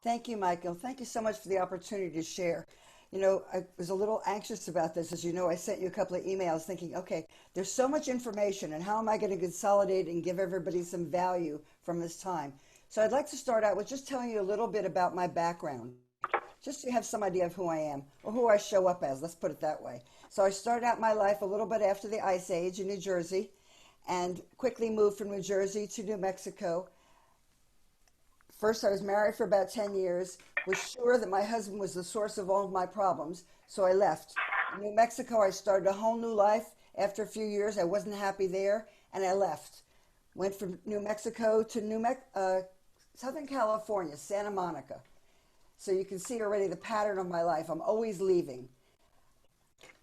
Thank you, Michael. Thank you so much for the opportunity to share. You know, I was a little anxious about this. As you know, I sent you a couple of emails thinking, okay, there's so much information, and how am I going to consolidate and give everybody some value from this time? So I'd like to start out with just telling you a little bit about my background, just so you have some idea of who I am or who I show up as. Let's put it that way. So I started out my life a little bit after the Ice Age in New Jersey and quickly moved from New Jersey to New Mexico. First, I was married for about 10 years, was sure that my husband was the source of all of my problems, so I left. In New Mexico, I started a whole new life. After a few years, I wasn't happy there, and I left. Went from New Mexico to Southern California, Santa Monica. So you can see already the pattern of my life. I'm always leaving.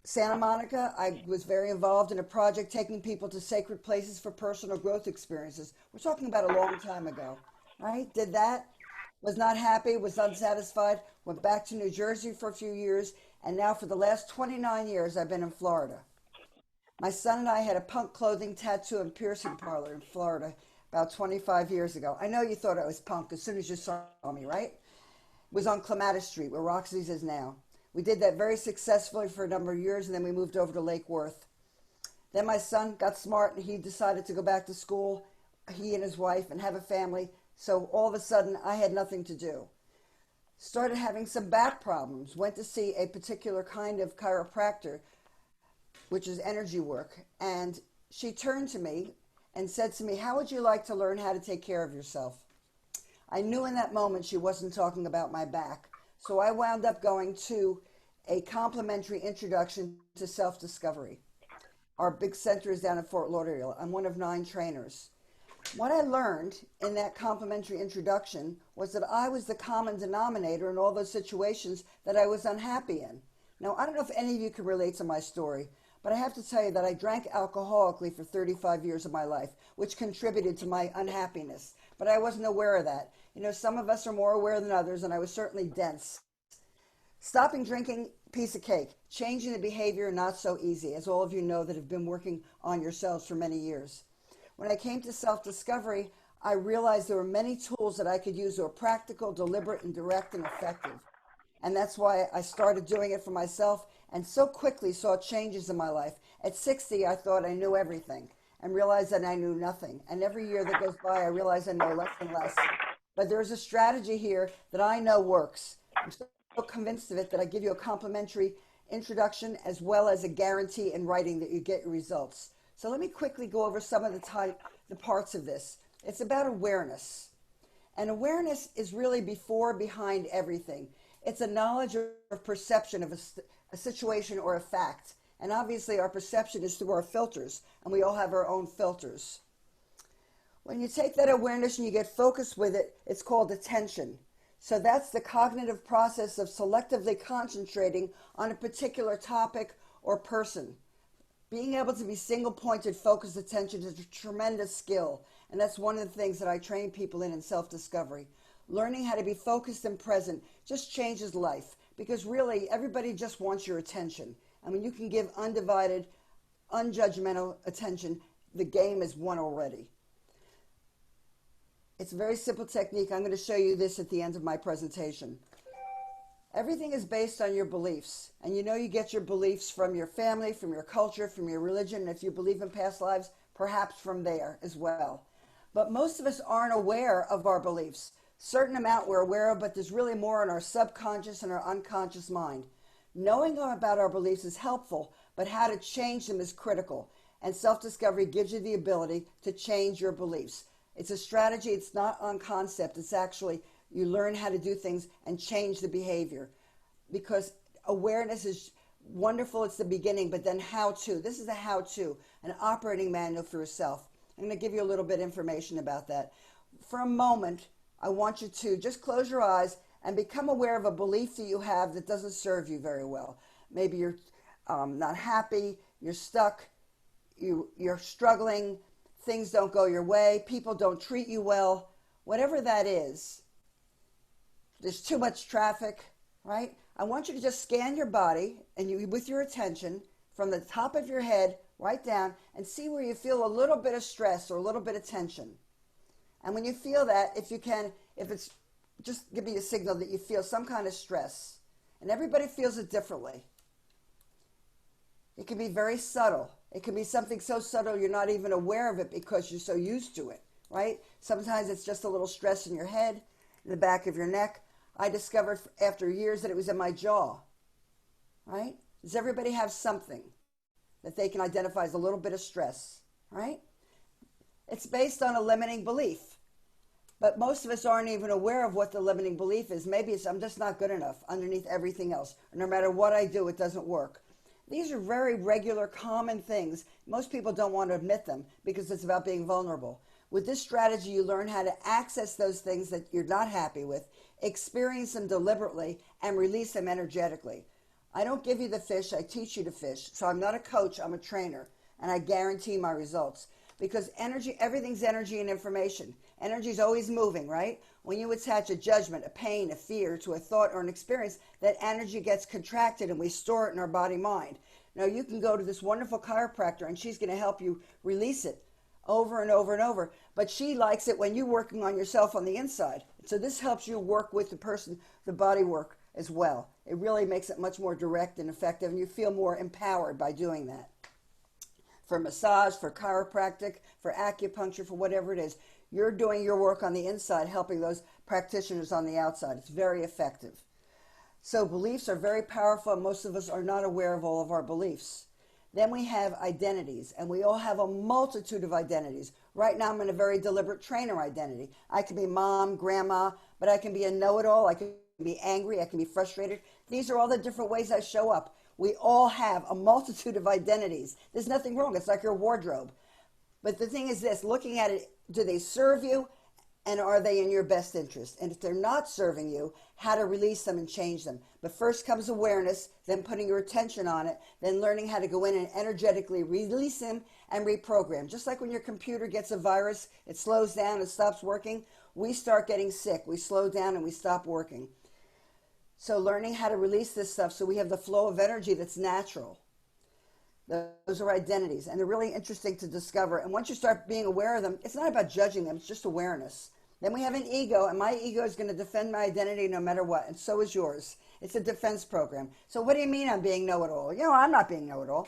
Santa Monica, I was very involved in a project taking people to sacred places for personal growth experiences. We're talking about a long time ago, right? Did that, was not happy, was unsatisfied, went back to New Jersey for a few years, and now for the last 29 years, I've been in Florida. My son and I had a punk clothing, tattoo, and piercing parlor in Florida about 25 years ago. I know you thought I was punk as soon as you saw me, right? It was on Clematis Street, where Roxy's is now. We did that very successfully for a number of years, and then we moved over to Lake Worth. Then my son got smart, and he decided to go back to school, he and his wife, and have a family. So all of a sudden, I had nothing to do. Started having some back problems. Went to see a particular kind of chiropractor, which is energy work. And she turned to me and said to me, "How would you like to learn how to take care of yourself?" I knew in that moment she wasn't talking about my back. So I wound up going to a complimentary introduction to self-discovery. Our big center is down in Fort Lauderdale. I'm one of 9 trainers. What I learned in that complimentary introduction was that I was the common denominator in all those situations that I was unhappy in. Now, I don't know if any of you can relate to my story, but I have to tell you that I drank alcoholically for 35 years of my life, which contributed to my unhappiness. But I wasn't aware of that. You know, some of us are more aware than others, and I was certainly dense. Stopping drinking, piece of cake. Changing the behavior, not so easy, as all of you know that have been working on yourselves for many years. When I came to self-discovery, I realized there were many tools that I could use that were practical, deliberate, and direct and effective. And that's why I started doing it for myself and so quickly saw changes in my life. At 60, I thought I knew everything and realized that I knew nothing. And every year that goes by, I realize I know less and less. But there's a strategy here that I know works. I'm so convinced of it that I give you a complimentary introduction as well as a guarantee in writing that you get your results. So let me quickly go over some of the parts of this. It's about awareness. And awareness is really before, behind everything. It's a knowledge or perception of a situation or a fact. And obviously our perception is through our filters, and we all have our own filters. When you take that awareness and you get focused with it, it's called attention. So that's the cognitive process of selectively concentrating on a particular topic or person. Being able to be single-pointed, focused attention is a tremendous skill, and that's one of the things that I train people in self-discovery. Learning how to be focused and present just changes life, because really everybody just wants your attention. And when you can give undivided, unjudgmental attention, the game is won already. It's a very simple technique. I'm going to show you this at the end of my presentation. Everything is based on your beliefs. And you know you get your beliefs from your family, from your culture, from your religion, and if you believe in past lives, perhaps from there as well. But most of us aren't aware of our beliefs. Certain amount we're aware of, but there's really more in our subconscious and our unconscious mind. Knowing about our beliefs is helpful, but how to change them is critical. And self-discovery gives you the ability to change your beliefs. It's a strategy. It's not on concept. It's actually you learn how to do things and change the behavior, because awareness is wonderful. It's the beginning, but then how to. This is a how to, an operating manual for yourself. I'm going to give you a little bit of information about that. For a moment, I want you to just close your eyes and become aware of a belief that you have that doesn't serve you very well. Maybe you're not happy, you're stuck, you're struggling, things don't go your way, people don't treat you well, whatever that is. There's too much traffic, right? I want you to just scan your body and you, with your attention from the top of your head right down, and see where you feel a little bit of stress or a little bit of tension. And when you feel that, if you can, if it's just give me a signal that you feel some kind of stress. And everybody feels it differently. It can be very subtle. It can be something so subtle you're not even aware of it because you're so used to it, right? Sometimes it's just a little stress in your head, in the back of your neck. I discovered after years that it was in my jaw, right? Does everybody have something that they can identify as a little bit of stress, right? It's based on a limiting belief. But most of us aren't even aware of what the limiting belief is. Maybe it's I'm just not good enough underneath everything else. No matter what I do, it doesn't work. These are very regular, common things. Most people don't want to admit them because it's about being vulnerable. With this strategy, you learn how to access those things that you're not happy with, experience them deliberately, and release them energetically. I don't give you the fish, I teach you to fish. So I'm not a coach, I'm a trainer, and I guarantee my results. Because energy, everything's energy and information. Energy is always moving, right? When you attach a judgment, a pain, a fear to a thought or an experience, that energy gets contracted and we store it in our body mind. Now you can go to this wonderful chiropractor and she's going to help you release it over and over and over. But she likes it when you're working on yourself on the inside. So this helps you work with the person, the body work as well. It really makes it much more direct and effective, and you feel more empowered by doing that. For massage, for chiropractic, for acupuncture, for whatever it is, you're doing your work on the inside, helping those practitioners on the outside. It's very effective. So beliefs are very powerful, and most of us are not aware of all of our beliefs. Then we have identities, and we all have a multitude of identities. Right now I'm in a very deliberate trainer identity. I can be mom, grandma, but I can be a know-it-all. I can be angry. I can be frustrated. These are all the different ways I show up. We all have a multitude of identities. There's nothing wrong. It's like your wardrobe. But the thing is this, looking at it, do they serve you, and are they in your best interest? And if they're not serving you, how to release them and change them. But first comes awareness, then putting your attention on it, then learning how to go in and energetically release them and reprogram. Just like when your computer gets a virus, it slows down, it stops working. We start getting sick. We slow down and we stop working. So learning how to release this stuff so we have the flow of energy that's natural. Those are identities, and they're really interesting to discover. And once you start being aware of them, it's not about judging them, it's just awareness. Then we have an ego, and my ego is going to defend my identity no matter what, and so is yours. It's a defense program. So what do you mean I'm being know-it-all? You know, I'm not being know-it-all.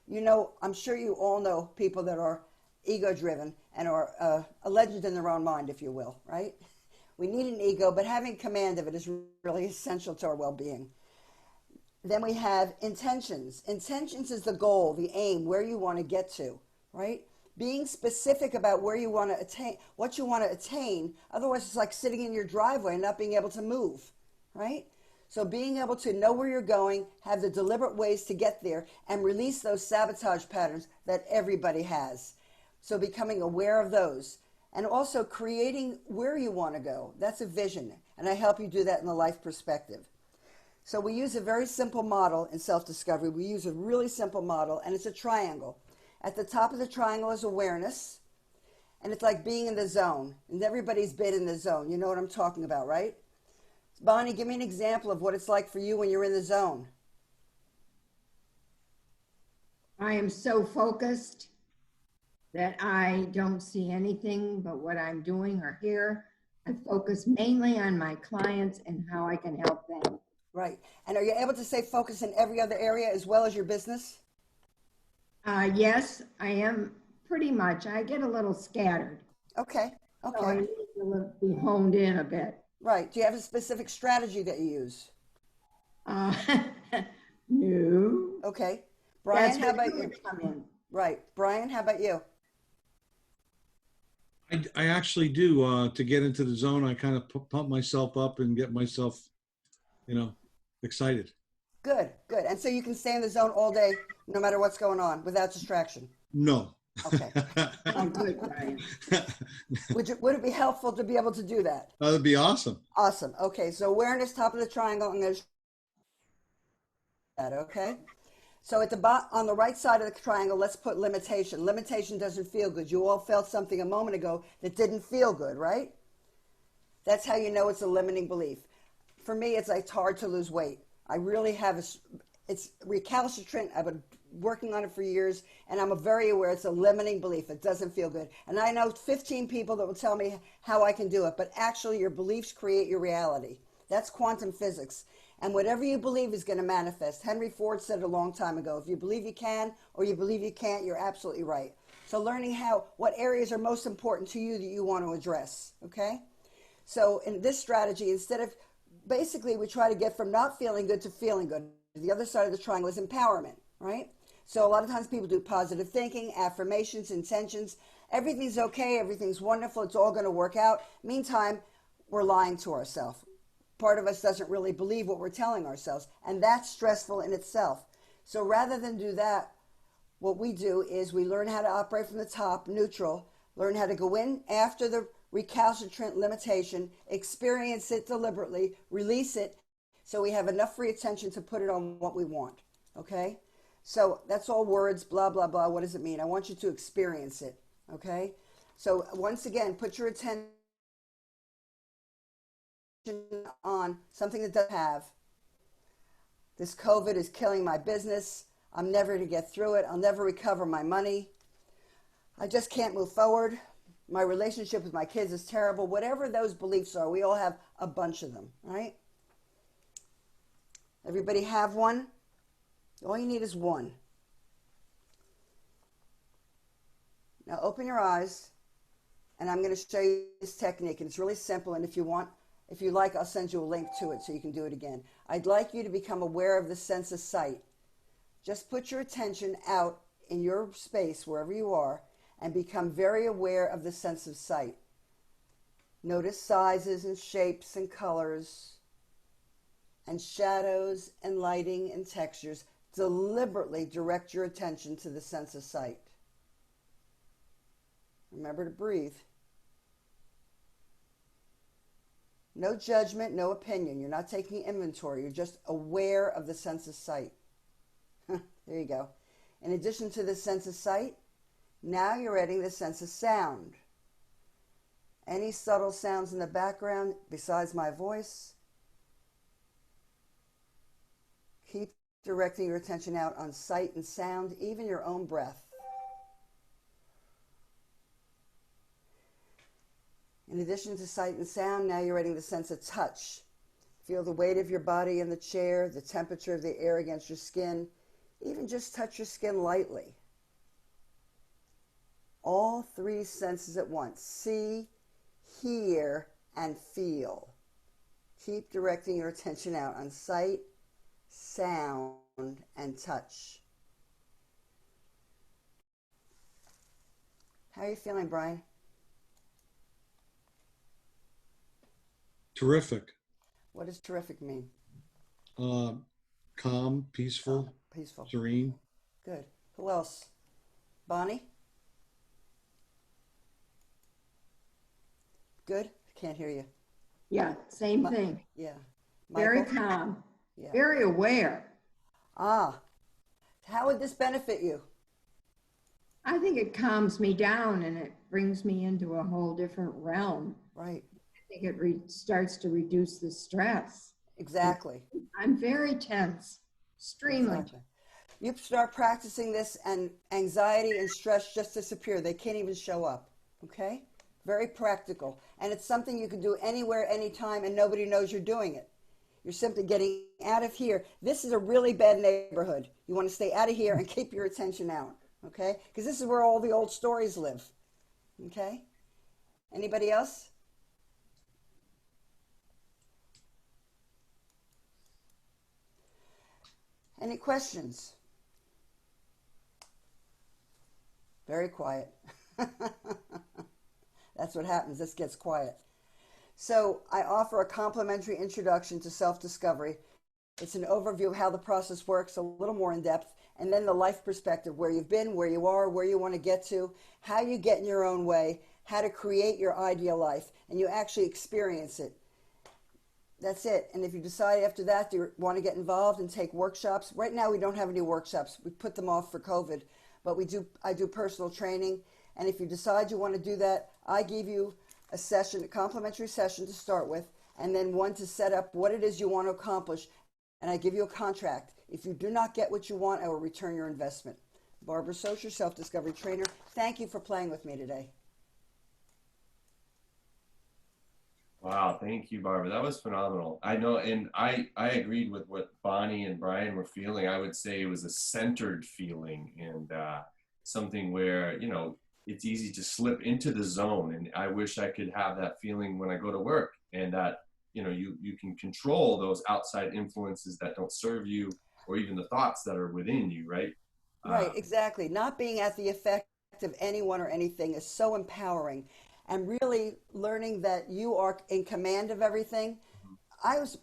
You know, I'm sure you all know people that are ego-driven and are a legend in their own mind, if you will, right? We need an ego, but having command of it is really essential to our well-being. Then we have intentions. Intentions is the goal, the aim, where you want to get to, right? Being specific about where you want to attain, what you want to attain. Otherwise, it's like sitting in your driveway and not being able to move, right? So being able to know where you're going, have the deliberate ways to get there, and release those sabotage patterns that everybody has. So becoming aware of those. And also creating where you want to go. That's a vision. And I help you do that in the life perspective. So we use a very simple model in self-discovery. We use a really simple model, and it's a triangle. At the top of the triangle is awareness, and it's like being in the zone. And everybody's been in the zone. You know what I'm talking about, right? Bonnie, give me an example of what it's like for you when you're in the zone. I am so focused that I don't see anything but what I'm doing or hear. I focus mainly on my clients and how I can help them. Right. And are you able to stay focused in every other area as well as your business? Yes, I am pretty much. I get a little scattered. Okay. Okay. So I need to be honed in a bit. Right. Do you have a specific strategy that you use? No. Okay. Brian, how about you? Come in. Right. Brian, how about you? I actually do. To get into the zone, I kind of pump myself up and get myself, excited. Good, good. And so you can stay in the zone all day, no matter what's going on, without distraction? No. Okay. Oh, good, Brian. Would it be helpful to be able to do that? That'd be awesome. Awesome. Okay, so awareness, top of the triangle, I'm going to that, okay? So at the bottom, on the right side of the triangle, let's put limitation. Limitation doesn't feel good. You all felt something a moment ago that didn't feel good, right? That's how you know it's a limiting belief. For me, it's hard to lose weight. I really have it's recalcitrant. I've been working on it for years, and I'm very aware it's a limiting belief. It doesn't feel good. And I know 15 people that will tell me how I can do it, but actually your beliefs create your reality. That's quantum physics. And whatever you believe is going to manifest. Henry Ford said it a long time ago, if you believe you can or you believe you can't, you're absolutely right. So learning what areas are most important to you that you want to address, okay? So in this strategy, instead of, basically we try to get from not feeling good to feeling good. The other side of the triangle is empowerment, right? So a lot of times people do positive thinking, affirmations, intentions. Everything's okay, everything's wonderful, it's all going to work out. Meantime, we're lying to ourselves. Part of us doesn't really believe what we're telling ourselves, and that's stressful in itself. So rather than do that, what we do is we learn how to operate from the top, neutral, learn how to go in after the recalcitrant limitation, experience it deliberately, release it, so we have enough free attention to put it on what we want, okay? So that's all words, blah, blah, blah. What does it mean? I want you to experience it, okay? So once again, put your attention on something that doesn't have. This COVID is killing my business. I'm never to get through it. I'll never recover my money. I just can't move forward. My relationship with my kids is terrible. Whatever those beliefs are, we all have a bunch of them, right? Everybody have one? All you need is one. Now open your eyes, and I'm going to show you this technique. And it's really simple, and if you like, I'll send you a link to it so you can do it again. I'd like you to become aware of the sense of sight. Just put your attention out in your space, wherever you are, and become very aware of the sense of sight. Notice sizes and shapes and colors and shadows and lighting and textures. Deliberately direct your attention to the sense of sight. Remember to breathe. No judgment, no opinion. You're not taking inventory. You're just aware of the sense of sight. There you go. In addition to the sense of sight, now you're adding the sense of sound. Any subtle sounds in the background besides my voice, keep directing your attention out on sight and sound, even your own breath. In addition to sight and sound, now you're adding the sense of touch. Feel the weight of your body in the chair, the temperature of the air against your skin. Even just touch your skin lightly. All three senses at once. See, hear, and feel. Keep directing your attention out on sight, sound, and touch. How are you feeling, Brian? Terrific. What does terrific mean? Calm, peaceful, Peaceful. serene. Good. Who else? Bonnie? Good? Can't hear you. Yeah, same thing. Yeah. Very Michael? calm, Yeah. very aware. Ah. How would this benefit you? I think it calms me down and it brings me into a whole different realm. Right. I think it starts to reduce the stress. Exactly. I'm very tense, extremely. Exactly. You start practicing this and anxiety and stress just disappear. They can't even show up. Okay? Very practical. And it's something you can do anywhere, anytime, and nobody knows you're doing it. You're simply getting out of here. This is a really bad neighborhood. You want to stay out of here and keep your attention out. Okay? Because this is where all the old stories live. Okay? Anybody else? Any questions? Very quiet. That's what happens. This gets quiet. So I offer a complimentary introduction to self-discovery. It's an overview of how the process works, a little more in depth, and then the life perspective, where you've been, where you are, where you want to get to, how you get in your own way, how to create your ideal life, and you actually experience it. That's it. And if you decide after that you want to get involved and take workshops, right now we don't have any workshops. We put them off for COVID, but I do personal training. And if you decide you want to do that, I give you a session, a complimentary session to start with, and then one to set up what it is you want to accomplish. and I give you a contract. If you do not get what you want, I will return your investment. Barbara Socher, self-discovery trainer. Thank you for playing with me today. Wow, thank you, Barbara. That was phenomenal. I know, and I agreed with what Bonnie and Brian were feeling. I would say it was a centered feeling, and something where, you know, it's easy to slip into the zone. And I wish I could have that feeling when I go to work, and that, you know, you can control those outside influences that don't serve you, or even the thoughts that are within you, right? Right, exactly. Not being at the effect of anyone or anything is so empowering. And really learning that you are in command of everything.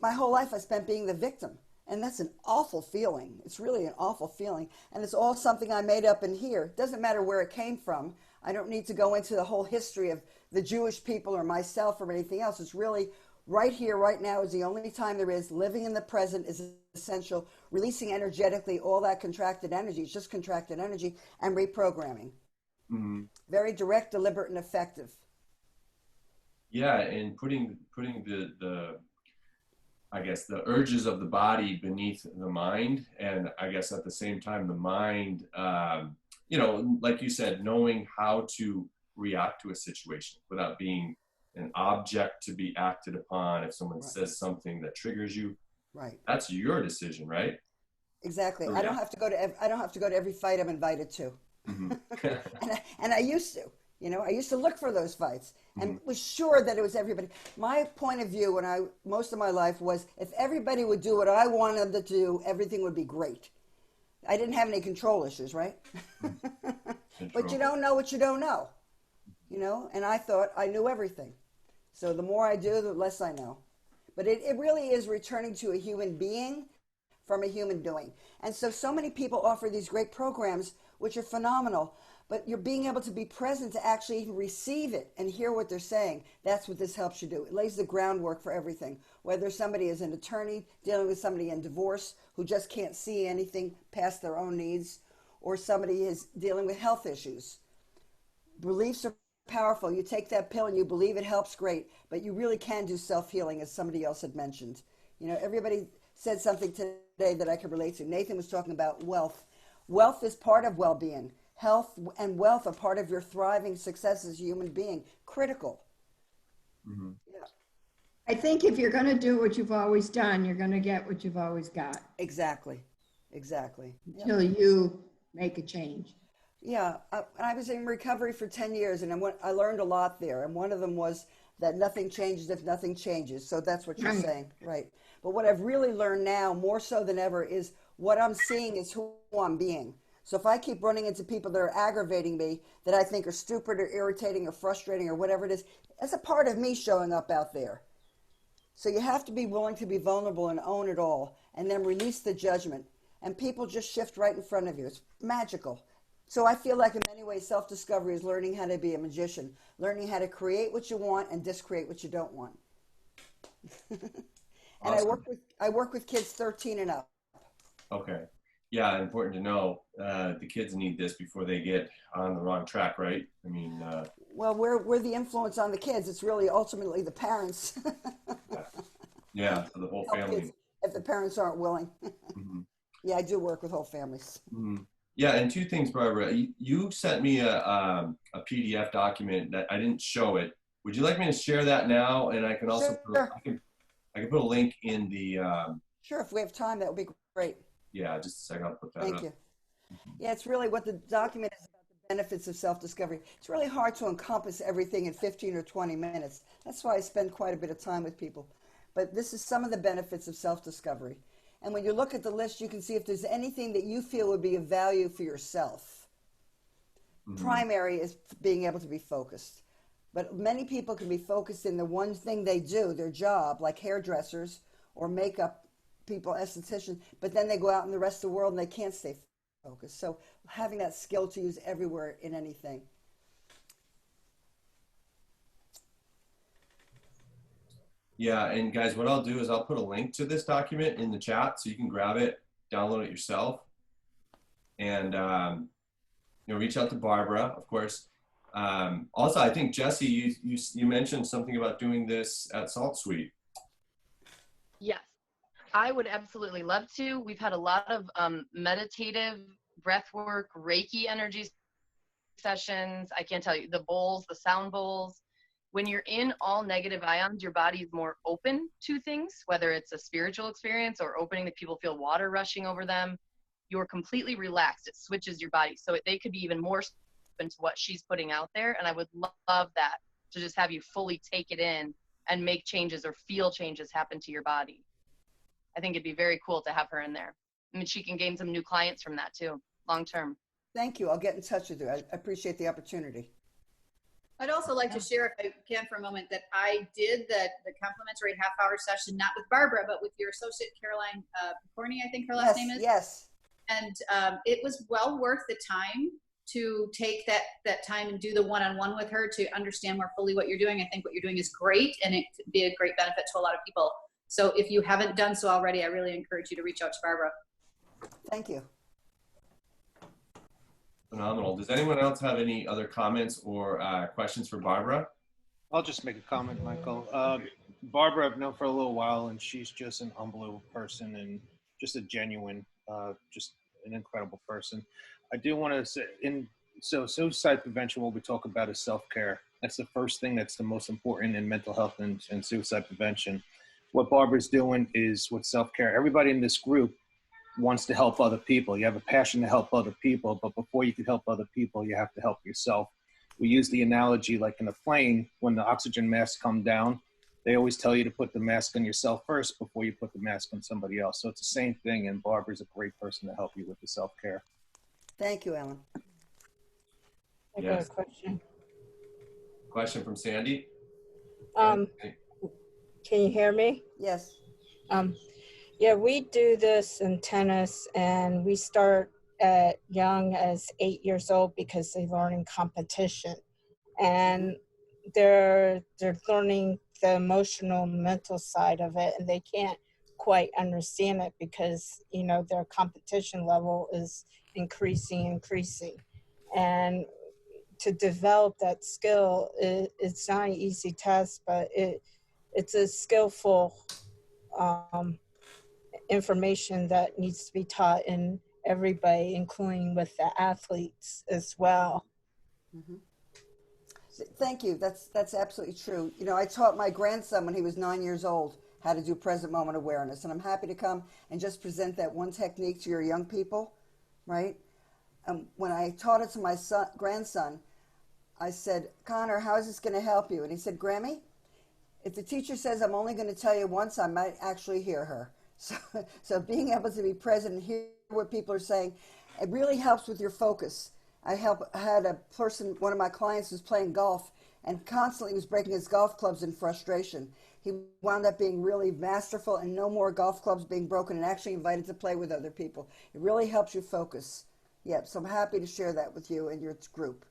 My whole life I spent being the victim. And that's an awful feeling. It's really an awful feeling. And it's all something I made up in here. It doesn't matter where it came from. I don't need to go into the whole history of the Jewish people or myself or anything else. It's really right here, right now is the only time there is. Living in the present is essential. Releasing energetically all that contracted energy. It's just contracted energy, and reprogramming. Mm-hmm. Very direct, deliberate, and effective. Yeah, and putting the I guess the urges of the body beneath the mind, and I guess at the same time the mind, you know, like you said, knowing how to react to a situation without being an object to be acted upon. If someone says something that triggers you, Right. that's your decision, right? Exactly. Oh, I don't have to go to I don't have to go to every fight I'm invited to. Mm-hmm. And I used to. You know, I used to look for those fights and was sure that it was everybody. My point of view most of my life was, if everybody would do what I wanted them to do, everything would be great. I didn't have any control issues, right? But you don't know what you don't know, you know? And I thought I knew everything. So the more I do, the less I know. But it really is returning to a human being from a human doing. And so many people offer these great programs, which are phenomenal. But you're being able to be present to actually even receive it and hear what they're saying. That's what this helps you do. It lays the groundwork for everything. Whether somebody is an attorney dealing with somebody in divorce who just can't see anything past their own needs, or somebody is dealing with health issues. Beliefs are powerful. You take that pill and you believe it helps, great. But you really can do self-healing, as somebody else had mentioned. You know, everybody said something today that I could relate to. Nathan was talking about wealth. Wealth is part of well-being. Health and wealth are part of your thriving success as a human being. Critical. Mm-hmm. Yeah. I think if you're going to do what you've always done, you're going to get what you've always got. Exactly. Exactly. Until you make a change. Yeah. I was in recovery for 10 years, and I learned a lot there. And one of them was that nothing changes if nothing changes. So that's what you're saying. Right. But what I've really learned now, more so than ever, is what I'm seeing is who I'm being. So if I keep running into people that are aggravating me, that I think are stupid or irritating or frustrating or whatever it is, that's a part of me showing up out there. So you have to be willing to be vulnerable and own it all, and then release the judgment. And people just shift right in front of you. It's magical. So I feel like in many ways self-discovery is learning how to be a magician, learning how to create what you want and discreate what you don't want. And Awesome. I work with kids 13 and up. Okay. Yeah, important to know. The kids need this before they get on the wrong track, right? I mean, well, we're the influence on the kids. It's really ultimately the parents. yeah, for the whole family. If the parents aren't willing. Mm-hmm. Yeah, I do work with whole families. Mm-hmm. Yeah, and two things, Barbara. You sent me a PDF document that I didn't show it. Would you like me to share that now? And I can also Sure. I can put a link in the. Sure, if we have time, that would be great. Yeah, just a second. I'll put that up. Thank you. Yeah, it's really what the document is about, the benefits of self-discovery. It's really hard to encompass everything in 15 or 20 minutes. That's why I spend quite a bit of time with people. But this is some of the benefits of self-discovery. And when you look at the list, you can see if there's anything that you feel would be of value for yourself. Mm-hmm. Primary is being able to be focused. But many people can be focused in the one thing they do, their job, like hairdressers or makeup people, estheticians, but then they go out in the rest of the world and they can't stay focused. So having that skill to use everywhere in anything. Yeah, and guys, what I'll do is I'll put a link to this document in the chat so you can grab it, download it yourself, and you know, reach out to Barbara, of course. Also, I think Jesse, you mentioned something about doing this at Salt Suite. Yes. I would absolutely love to. We've had a lot of meditative breath work, Reiki energy sessions. I can't tell you, the bowls, the sound bowls. When you're in all negative ions, your body is more open to things, whether it's a spiritual experience or opening that people feel water rushing over them. You're completely relaxed. It switches your body. So they could be even more open to what she's putting out there. And I would love that, to just have you fully take it in and make changes or feel changes happen to your body. I think it'd be very cool to have her in there. I mean, she can gain some new clients from that too, long term. Thank you. I'll get in touch with you. I appreciate the opportunity. I'd also like to share, if I can for a moment, that I did the complimentary half-hour session, not with Barbara, but with your associate, Caroline Corney, I think her last name is. Yes. And it was well worth the time to take that time and do the one-on-one with her to understand more fully what you're doing. I think what you're doing is great, and it could be a great benefit to a lot of people. So if you haven't done so already, I really encourage you to reach out to Barbara. Thank you. Phenomenal. Does anyone else have any other comments or questions for Barbara? I'll just make a comment, Michael. Barbara, I've known for a little while, and she's just an unbelievable person and just a genuine, just an incredible person. I do want to say, so suicide prevention, what we talk about is self-care. That's the first thing that's the most important in mental health and suicide prevention. What Barbara's doing is with self-care. Everybody in this group wants to help other people. You have a passion to help other people, but before you can help other people, you have to help yourself. We use the analogy like in a plane, when the oxygen masks come down, they always tell you to put the mask on yourself first before you put the mask on somebody else. So it's the same thing, and Barbara's a great person to help you with the self-care. Thank you, Ellen. I got Yes. a question. Question from Sandy? Can you hear me? Yes. Yeah, we do this in tennis, and we start at young as 8 years old because they learn in competition, and they're learning the emotional, mental side of it, and they can't quite understand it because their competition level is increasing, and to develop that skill, it's not an easy task, but it's a skillful information that needs to be taught in everybody, including with the athletes as well. Mm-hmm. Thank you. That's absolutely true. I taught my grandson when he was 9 years old how to do present moment awareness, and I'm happy to come and just present that one technique to your young people, right? When I taught it to my grandson, I said, Connor, how is this going to help you? And he said, Grammy, if the teacher says I'm only going to tell you once, I might actually hear her. So being able to be present and hear what people are saying, it really helps with your focus. I had a person, one of my clients was playing golf and constantly was breaking his golf clubs in frustration. He wound up being really masterful and no more golf clubs being broken and actually invited to play with other people. It really helps you focus. Yep, so I'm happy to share that with you and your group.